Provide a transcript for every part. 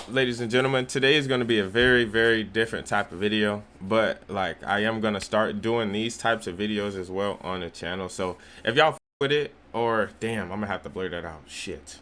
ladies and gentlemen, today is going to be a very different type of video, but like I am going to start doing these types of videos as well on the channel. So if y'all f with it, or damn, I'm gonna have to blur that out, shit.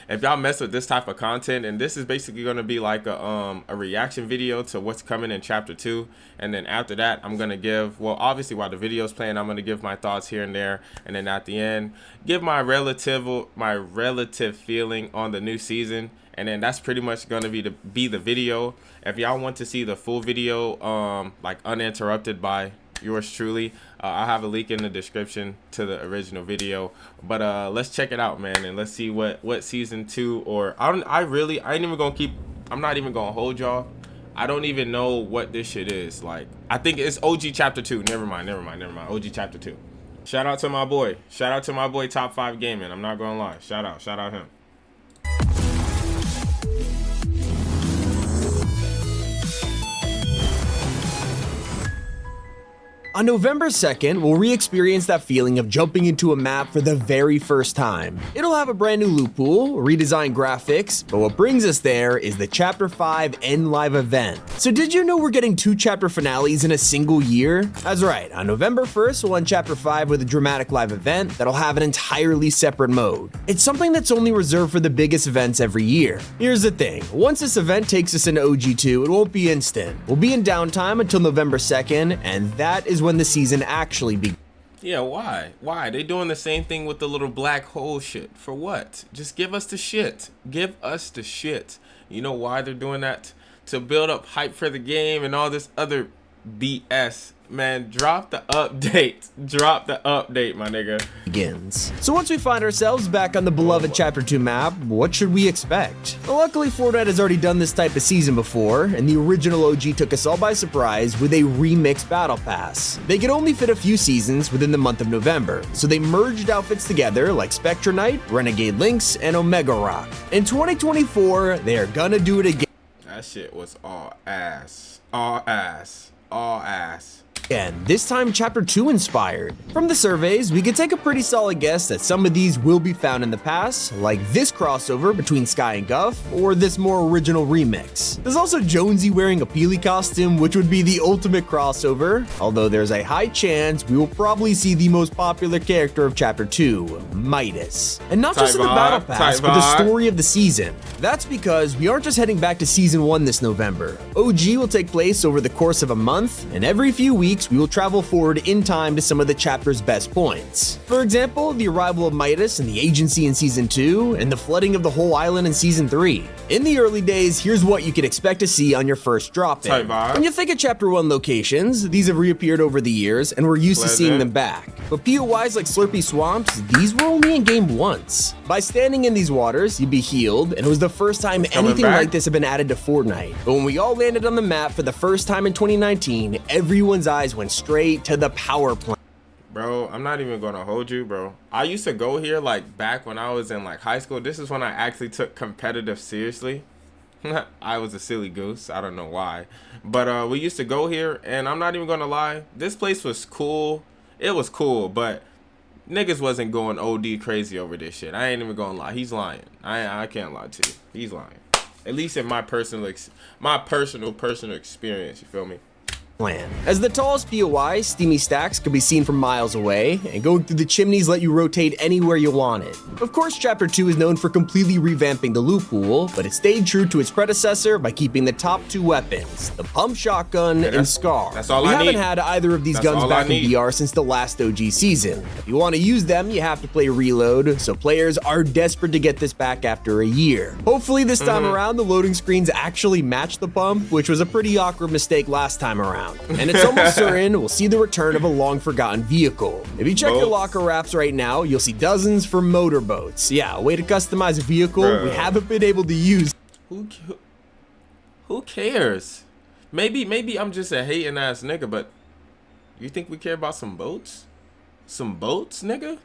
If y'all mess with this type of content, and this is basically going to be like a reaction video to what's coming in chapter 2, and then after that I'm going to give, well, obviously while the video's playing, I'm going to give my thoughts here and there, and then at the end give my relative feeling on the new season. And then that's pretty much going to be the video. If y'all want to see the full video like uninterrupted by yours truly, I have a link in the description to the original video. But let's check it out, man, and let's see what season 2, or I'm not even gonna hold y'all. I don't even know what this shit is. Like, I think it's OG chapter 2. Never mind. OG chapter 2. Shout out to my boy Top 5 Gaming. I'm not gonna lie. Shout out him. On November 2nd, we'll re-experience that feeling of jumping into a map for the very first time. It'll have a brand new loot pool, redesigned graphics, but what brings us there is the Chapter 5 End Live event. So did you know we're getting 2 chapter finales in a single year? That's right, on November 1st, we'll end Chapter 5 with a dramatic live event that'll have an entirely separate mode. It's something that's only reserved for the biggest events every year. Here's the thing, once this event takes us into OG2, it won't be instant. We'll be in downtime until November 2nd, and that is when the season actually begins. Yeah, why they doing the same thing with the little black hole shit? For what? Just give us the shit. Give us the shit. You know why they're doing that? To build up hype for the game and all this other BS. Man, drop the update, my nigga. Begins. So once we find ourselves back on the beloved Chapter 2 map, what should we expect? Well, luckily Fortnite has already done this type of season before, and the original OG took us all by surprise with a remixed battle pass. They could only fit a few seasons within the month of November, so they merged outfits together like Spectre Knight, Renegade Lynx, and Omega Rock. In 2024, they are gonna do it again. That shit was all ass. And this time Chapter 2 inspired. From the surveys, we could take a pretty solid guess that some of these will be found in the past, like this crossover between Sky and Guff, or this more original remix. There's also Jonesy wearing a Peely costume, which would be the ultimate crossover, although there's a high chance we will probably see the most popular character of Chapter 2, Midas. And not just in the battle pass, but the story of the season. That's because we aren't just heading back to Season 1 this November. OG will take place over the course of a month, and every few weeks we will travel forward in time to some of the chapter's best points. For example, the arrival of Midas and the agency in Season 2, and the flooding of the whole island in Season 3. In the early days, here's what you can expect to see on your first drop-in. When you think of Chapter 1 locations, these have reappeared over the years, and we're used to seeing them back. But POIs like Slurpy Swamps, these were only in game once. By standing in these waters, you'd be healed, and it was the first time anything like this had been added to Fortnite. But when we all landed on the map for the first time in 2019, everyone's eyes went straight to the power plant. Bro, I'm not even gonna hold you, bro. I used to go here like back when I was in like high school. This is when I actually took competitive seriously. I was a silly goose. I don't know why. But we used to go here, and I'm not even gonna lie. This place was cool. It was cool, but niggas wasn't going OD crazy over this shit. I ain't even gonna lie. He's lying. I can't lie to you. He's lying. At least in my personal experience, you feel me? Plan. As the tallest POI, Steamy Stacks could be seen from miles away, and going through the chimneys let you rotate anywhere you want it. Of course, Chapter 2 is known for completely revamping the loot pool, but it stayed true to its predecessor by keeping the top 2 weapons, the Pump Shotgun and Scar. That's all we I need. haven't had either of these guns back in VR since the last OG season. If you want to use them, you have to play Reload, so players are desperate to get this back after a year. Hopefully this time around, the loading screens actually match the pump, which was a pretty awkward mistake last time around. And it's almost certain we'll see the return of a long-forgotten vehicle. If you check your locker wraps right now, you'll see dozens for motorboats. Yeah, a way to customize a vehicle we haven't been able to use. Who cares? Maybe I'm just a hating ass nigga, but you think we care about some boats? Some boats, nigga?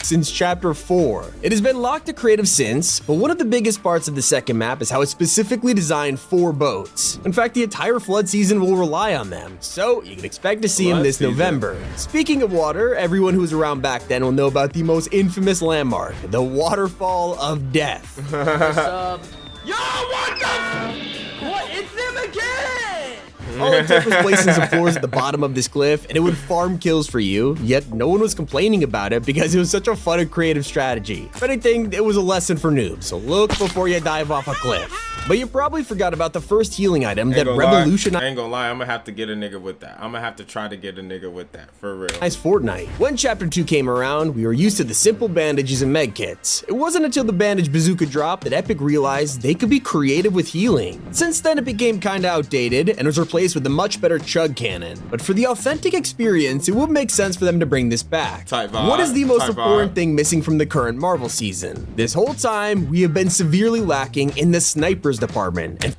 since chapter 4. It has been locked to creative since, but one of the biggest parts of the second map is how it's specifically designed for boats. In fact, the entire flood season will rely on them, so you can expect to see them this November. Speaking of water, everyone who was around back then will know about the most infamous landmark, the Waterfall of Death. What's up? Yo, what the What? It's them again! All it took was placing some floors at the bottom of this cliff, and it would farm kills for you, yet no one was complaining about it because it was such a fun and creative strategy. If anything, it was a lesson for noobs, so look before you dive off a cliff. But you probably forgot about the first healing item that revolutionized— I ain't gonna lie, I'm gonna have to get a nigga with that. I'm gonna have to try to get a nigga with that, for real. Fortnite. When chapter 2 came around, we were used to the simple bandages and med kits. It wasn't until the bandage bazooka dropped that Epic realized they could be creative with healing. Since then, it became kinda outdated and was replaced with the much better chug cannon. But for the authentic experience, it would make sense for them to bring this back. What is the most important thing missing from the current Marvel season? This whole time, we have been severely lacking in the snipers department. And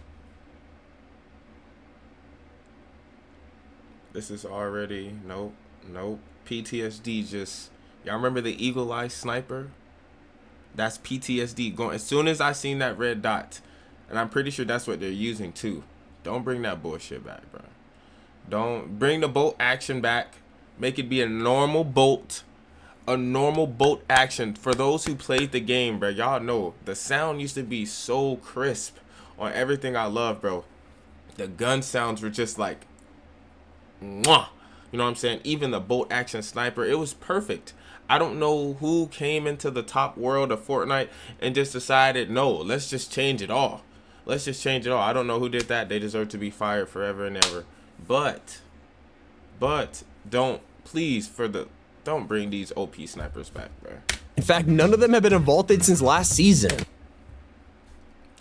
this is already, nope. PTSD just, y'all remember the eagle eye sniper? That's PTSD going, as soon as I seen that red dot, and I'm pretty sure that's what they're using too. Don't bring that bullshit back, bro. Don't bring the bolt action back. Make it be a normal bolt action. For those who played the game, bro, y'all know the sound used to be so crisp on everything I love, bro. The gun sounds were just like, mwah. You know what I'm saying? Even the bolt action sniper, it was perfect. I don't know who came into the top world of Fortnite and just decided, no, let's just change it all. Let's just change it all. I don't know who did that. They deserve to be fired forever and ever. But don't bring these OP snipers back, bro. in fact, none of them have been vaulted since last season.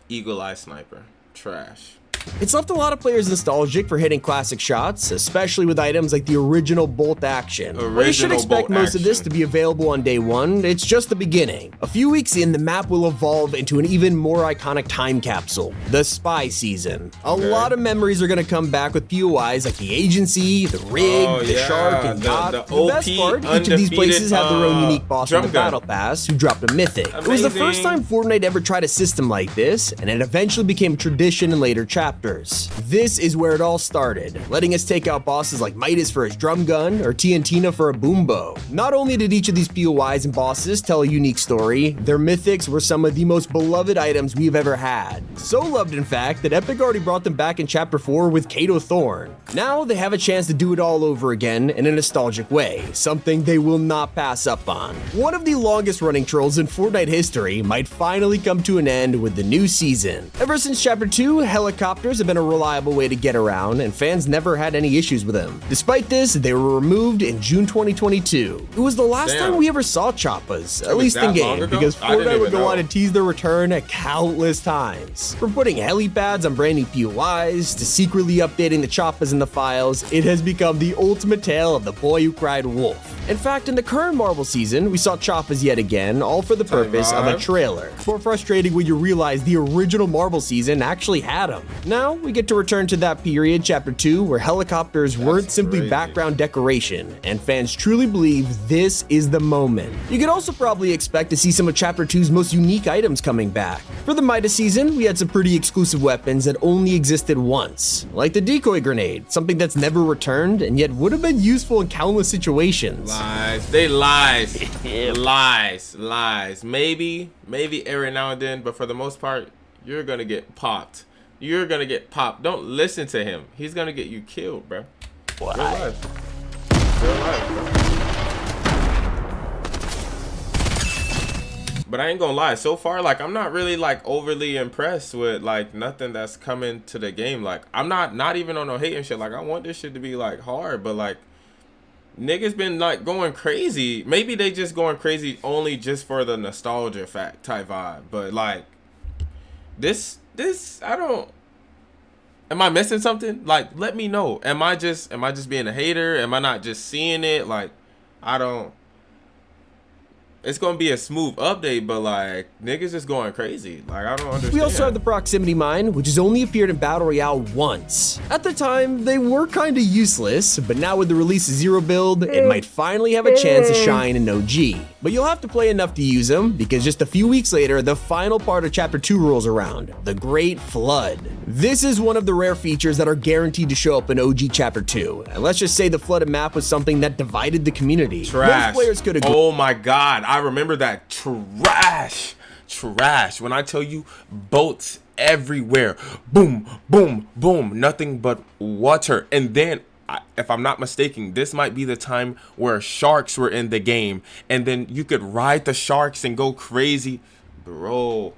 Eagle eye sniper, trash. It's left a lot of players nostalgic for hitting classic shots, especially with items like the original bolt action. Well, you should expect most of this to be available on day one. It's just the beginning. A few weeks in, the map will evolve into an even more iconic time capsule, the Spy Season. A lot of memories are going to come back with POIs like the Agency, the Rig, the Shark, and Yacht. The best part, each of these places have their own unique boss in the Battle Pass who dropped a mythic. It was the first time Fortnite ever tried a system like this, and it eventually became tradition in later chapters. This is where it all started, letting us take out bosses like Midas for his drum gun or Tiantina for a boom bow. Not only did each of these POIs and bosses tell a unique story, their mythics were some of the most beloved items we've ever had. So loved, in fact, that Epic already brought them back in Chapter 4 with Kato Thorn. Now they have a chance to do it all over again in a nostalgic way, something they will not pass up on. One of the longest running trolls in Fortnite history might finally come to an end with the new season. Ever since Chapter 2, helicopters have been a reliable way to get around, and fans never had any issues with them. Despite this, they were removed in June 2022. It was the last time we ever saw choppas, at least in game, because Fortnite would go on to tease their return at countless times. From putting helipads on brand new POIs to secretly updating the choppas in the files, it has become the ultimate tale of the boy who cried wolf. In fact, in the current Marvel season, we saw choppas yet again, all for the purpose of a trailer. It's more frustrating when you realize the original Marvel season actually had them. Now, we get to return to that period, Chapter 2, where helicopters weren't simply background decoration, and fans truly believe this is the moment. You could also probably expect to see some of Chapter 2's most unique items coming back. For the Midas season, we had some pretty exclusive weapons that only existed once, like the decoy grenade, something that's never returned and yet would have been useful in countless situations. Lies. They lies. Lies. Maybe every now and then, but for the most part, you're gonna get popped. You're gonna get popped. Don't listen to him. He's gonna get you killed, bro. What? Real life. Real life, bro. But I ain't gonna lie, so far, like, I'm not really, like, overly impressed with, like, nothing that's coming to the game. Like, I'm not even on no hate and shit. Like, I want this shit to be, like, hard, but, like, niggas been, like, going crazy. Maybe they just going crazy only just for the nostalgia fact type vibe. But, like, this, I don't... Am I missing something? Like, let me know. Am I just being a hater? Am I not just seeing it? Like, I don't... it's gonna be a smooth update, but like niggas just going crazy. Like I don't understand. We also have the proximity mine, which has only appeared in Battle Royale once. At the time, they were kinda useless, but now with the release of Zero Build, it might finally have a chance to shine in OG. But you'll have to play enough to use them, because just a few weeks later, the final part of Chapter 2 rolls around, the Great Flood. This is one of the rare features that are guaranteed to show up in OG Chapter 2, and let's just say the flooded map was something that divided the community. Trash. Most players could agree. Oh my god, I remember that. Trash. When I tell you, boats everywhere. Boom, boom, boom. Nothing but water. And then, if I'm not mistaken, this might be the time where sharks were in the game. And then you could ride the sharks and go crazy. Bro.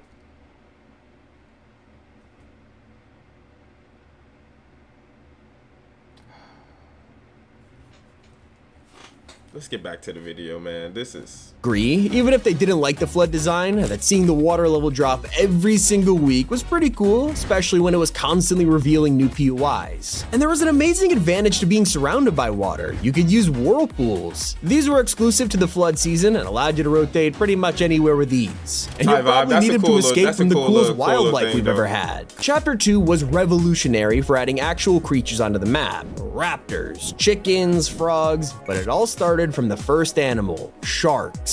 Let's get back to the video, man. This is... Even if they didn't like the flood design, that seeing the water level drop every single week was pretty cool, especially when it was constantly revealing new POIs. And there was an amazing advantage to being surrounded by water. You could use whirlpools. These were exclusive to the flood season and allowed you to rotate pretty much anywhere with ease. And you'll probably need them to escape from the coolest wildlife we've ever had. Chapter 2 was revolutionary for adding actual creatures onto the map. Raptors, chickens, frogs, but it all started from the first animal, sharks.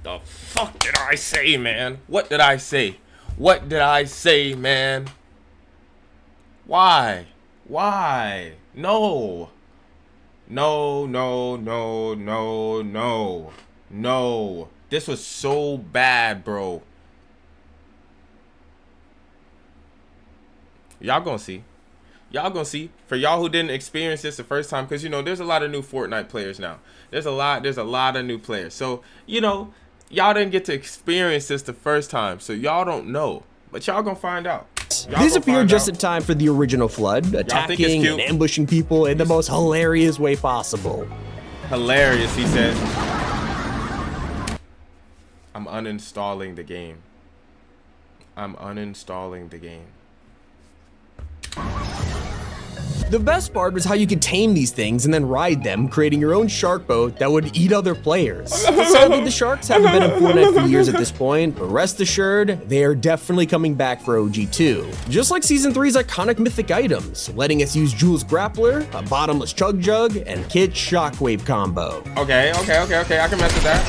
The fuck did I say, man? What did I say? What did I say, man? Why? Why? No. No, no, no, no, no. No. This was so bad, bro. Y'all gonna see. Y'all gonna see. For y'all who didn't experience this the first time, because you know there's a lot of new Fortnite players now. There's a lot of new players. So you know, y'all didn't get to experience this the first time, so y'all don't know. But y'all gonna find out. These appeared just in time for the original flood, attacking and ambushing people in the most hilarious way possible. Hilarious, he said. I'm uninstalling the game. I'm uninstalling the game. The best part was how you could tame these things and then ride them, creating your own shark boat that would eat other players. Sadly, the sharks haven't been in Fortnite for years at this point, but rest assured, they are definitely coming back for OG2. Just like Season 3's iconic mythic items, letting us use Jules Grappler, a bottomless Chug Jug, and Kit Shockwave combo. Okay, I can mess with that.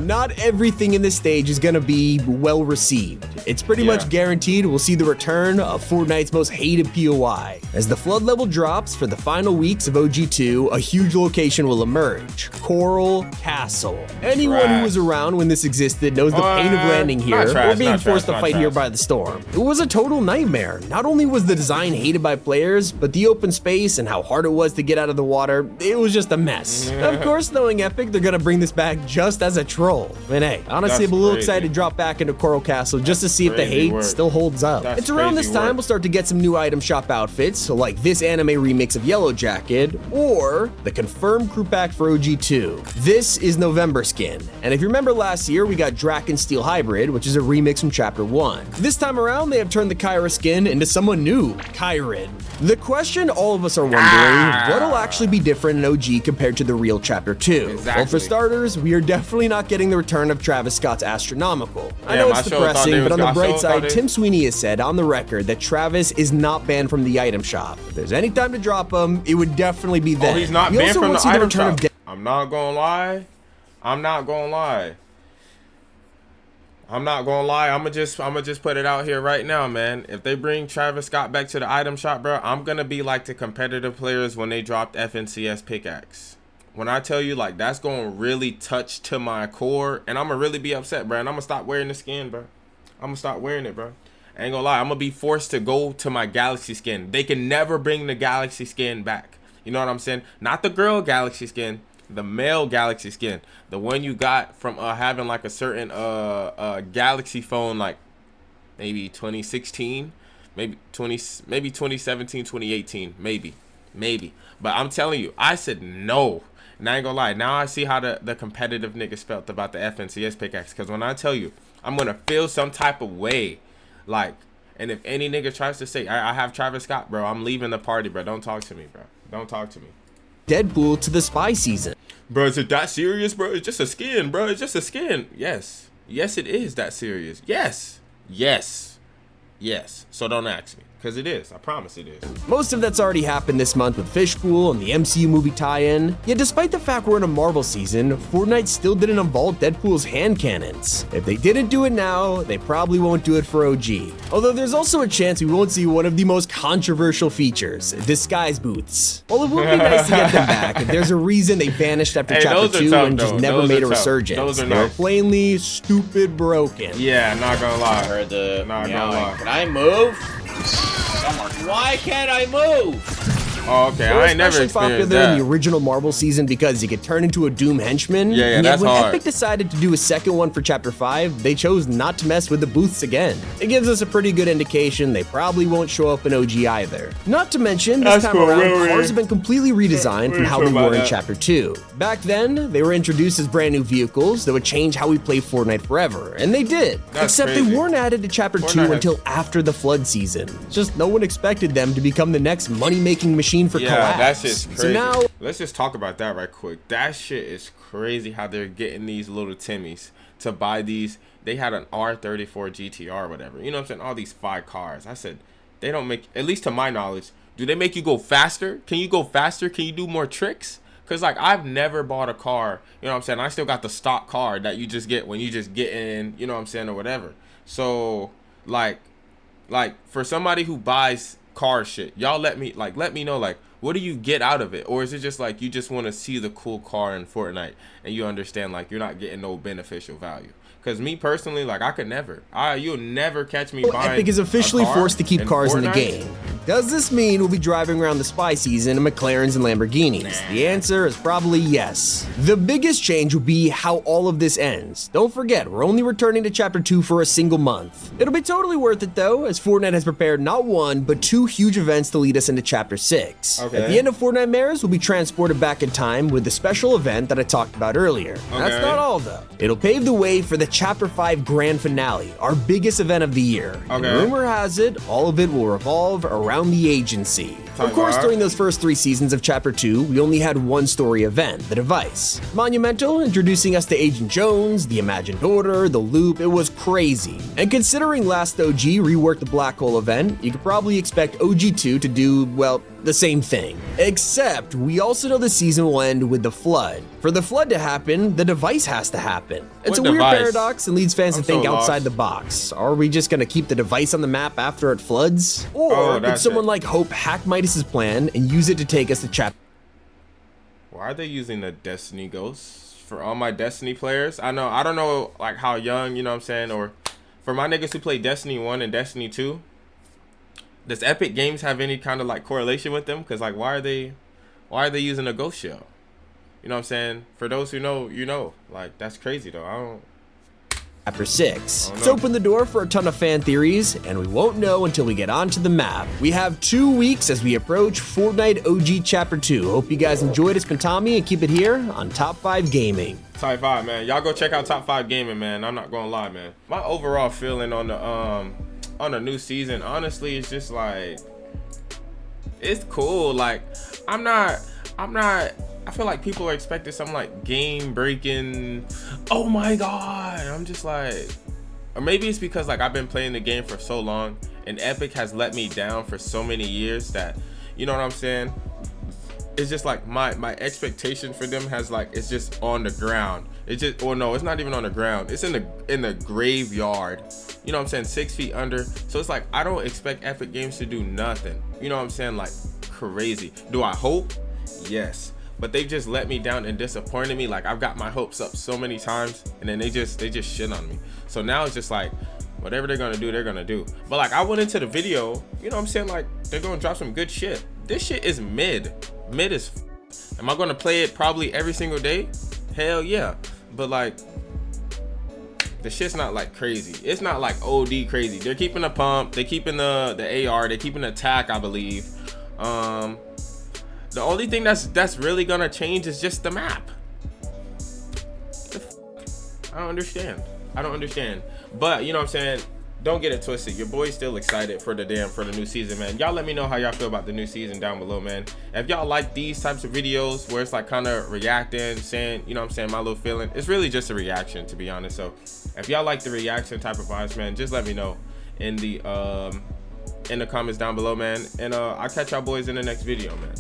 Not everything in this stage is gonna be well received. It's pretty much guaranteed we'll see the return of Fortnite's most hated POI. As the flood level drops for the final weeks of OG2, a huge location will emerge: Coral Castle. Anyone who was around when this existed knows the pain of landing here or being forced to fight here by the storm. It was a total nightmare. Not only was the design hated by players, but the open space and how hard it was to get out of the water, it was just a mess. Of course, knowing Epic, they're gonna bring this back just as a troll. And hey, honestly, I'm a little excited to drop back into Coral Castle just to see if the hate still holds up. It's around this time we'll start to get some new item shop outfits, so like this anime remix of Yellow Jacket, or the confirmed crew pack for OG2. This is November skin, and if you remember last year, we got Draken Steel Hybrid, which is a remix from Chapter 1. This time around, they have turned the Kyra skin into someone new, Kyrin. The question all of us are wondering, what'll actually be different in OG compared to the real Chapter 2? Well, for starters, we are definitely not getting the return of Travis Scott's Astronomical. I know it's depressing, but on the bright side, Tim Sweeney has said on the record that Travis is not banned from the item shop. If there's any time to drop him, it would definitely be then. Oh, he's not banned from the item shop. I'm not gonna lie. I'ma just put it out here right now, man. If they bring Travis Scott back to the item shop, bro, I'm gonna be like the competitive players when they dropped FNCS pickaxe. When I tell you, like, that's gonna really touch to my core, and I'm gonna really be upset, bro. And I'm gonna stop wearing the skin, bro. I'm gonna stop wearing it, bro. I ain't gonna lie, I'm gonna be forced to go to my Galaxy skin. They can never bring the Galaxy skin back. You know what I'm saying? Not the girl Galaxy skin, the male Galaxy skin, the one you got from having like a certain Galaxy phone, like maybe 2016, maybe 2017, 2018, maybe. But I'm telling you, I said no. And I ain't gonna lie, now I see how the competitive niggas felt about the FNCS pickaxe. Because when I tell you, I'm gonna feel some type of way, like, and if any nigga tries to say I have Travis Scott, bro, I'm leaving the party, bro. Don't talk to me, bro. Don't talk to me. Deadpool to the spy season. bro, is it that serious, bro? It's just a skin, bro. It's just a skin. Yes. Yes, it is that serious. Yes. Yes. Yes. So don't ask me. Because it is. I promise it is. Most of that's already happened this month with Fishpool and the MCU movie tie-in. Yet despite the fact we're in a Marvel season, Fortnite still didn't involve Deadpool's hand cannons. If they didn't do it now, they probably won't do it for OG. Although there's also a chance we won't see one of the most controversial features, disguise boots. While it would be nice to get them back, there's a reason they vanished after Chapter 2 and just never made a resurgence. They were plainly stupid broken. Yeah, not gonna lie. I heard the Not gonna lie. Can I move? Why can't I move? Oh, okay. I ain't never Especially experienced popular that. in the original Marvel season because you could turn into a Doom henchman. Yeah, and yet that's when hard. Epic decided to do a second one for Chapter 5, they chose not to mess with the booths again. It gives us a pretty good indication they probably won't show up in OG either. Not to mention, this That's time cool. around, cars have been completely redesigned from how they were in that. Chapter 2. Back then, they were introduced as brand new vehicles that would change how we play Fortnite forever, and they did. That's Except crazy. they weren't added to Chapter 2 Fortnite has- until after the Flood season. Just no one expected them to become the next money-making machine for Yeah, collabs. that shit's crazy. So now, let's just talk about that right quick. That shit is crazy how they're getting these little Timmies to buy these. They had an R34 GTR or whatever. You know what I'm saying? All these 5 cars. I said, they don't make, at least to my knowledge, do they make you go faster? Can you go faster? Can you do more tricks? Because, like, I've never bought a car, you know what I'm saying? I still got the stock car that you just get when you just get in, you know what I'm saying, or whatever. So, like for somebody who buys car shit, y'all let me know, like, what do you get out of it? Or is it just like you just want to see the cool car in Fortnite and you understand like you're not getting no beneficial value? Because me personally, like, I could never. You'll never catch me buying Epic is officially a car forced to keep cars in the Fortnite. game. Does this mean we'll be driving around the spy season in McLarens and Lamborghinis? The answer is probably yes. The biggest change will be how all of this ends. Don't forget, we're only returning to Chapter 2 for a single month. It'll be totally worth it though, as Fortnite has prepared not one, but 2 huge events to lead us into Chapter 6. Okay. At the end of Fortnite Mares, we'll be transported back in time with the special event that I talked about earlier. That's Okay. not all though. It'll pave the way for the Chapter 5 grand finale, our biggest event of the year. And Okay. rumor has it, all of it will revolve around the agency. Of course, during those first 3 seasons of Chapter 2, we only had one story event, the device. Monumental, introducing us to Agent Jones, the Imagined Order, the Loop, it was crazy. And considering last OG reworked the Black Hole event, you could probably expect OG2 to do, well, the same thing. Except, we also know the season will end with the Flood. For the Flood to happen, the device has to happen. It's What a weird device? paradox and leads fans I'm to think so outside lost. the box. Are we just gonna keep the device on the map after it floods? Or Oh, could that's someone it. like Hope hack Midas's plan and use it to take us to Chapter Why are they using the Destiny Ghosts for all my Destiny players? I don't know like how young, you know what I'm saying, or for my niggas who play Destiny 1 and Destiny 2, does Epic Games have any kind of like correlation with them? Because like why are they using a ghost shell? You know what I'm saying? For those who know, you know. Like that's crazy though. I don't 6. Oh, It's no. opened the door for a ton of fan theories, and we won't know until we get onto the map. We have 2 weeks as we approach Fortnite OG Chapter 2. Hope you guys enjoyed. It's been Tommy, and keep it here on Top 5 Gaming. Type 5, man. Y'all go check out Top 5 Gaming, man. I'm not gonna lie, man. My overall feeling on the new season, honestly, it's just like it's cool. Like I'm not I feel like people are expecting something like game breaking. Oh my god. I'm just like, or maybe it's because like I've been playing the game for so long and Epic has let me down for so many years that, you know what I'm saying? It's just like my expectation for them has like, it's just on the ground. It's just, or no, it's not even on the ground. It's in the graveyard. You know what I'm saying? 6 feet under. So it's like, I don't expect Epic Games to do nothing. You know what I'm saying? Like crazy. Do I hope? Yes. But they've just let me down and disappointed me. Like I've got my hopes up so many times and then they just shit on me. So now it's just like, whatever they're gonna do, they're gonna do. But like I went into the video, you know what I'm saying? Like they're gonna drop some good shit. This shit is mid as am I gonna play it probably every single day? Hell yeah. But like the shit's not like crazy. It's not like OD crazy. They're keeping the pump, they keeping the AR, they're keeping the attack, I believe. The only thing that's really gonna change is just the map. I don't understand. But you know what I'm saying? don't get it twisted. Your boy's still excited for the new season, man. Y'all let me know how y'all feel about the new season down below, man. If y'all like these types of videos where it's like kind of reacting, saying, you know what I'm saying, my little feeling, it's really just a reaction, to be honest. So if y'all like the reaction type of vibes, man, just let me know in the comments down below, man. And I'll catch y'all boys in the next video, man.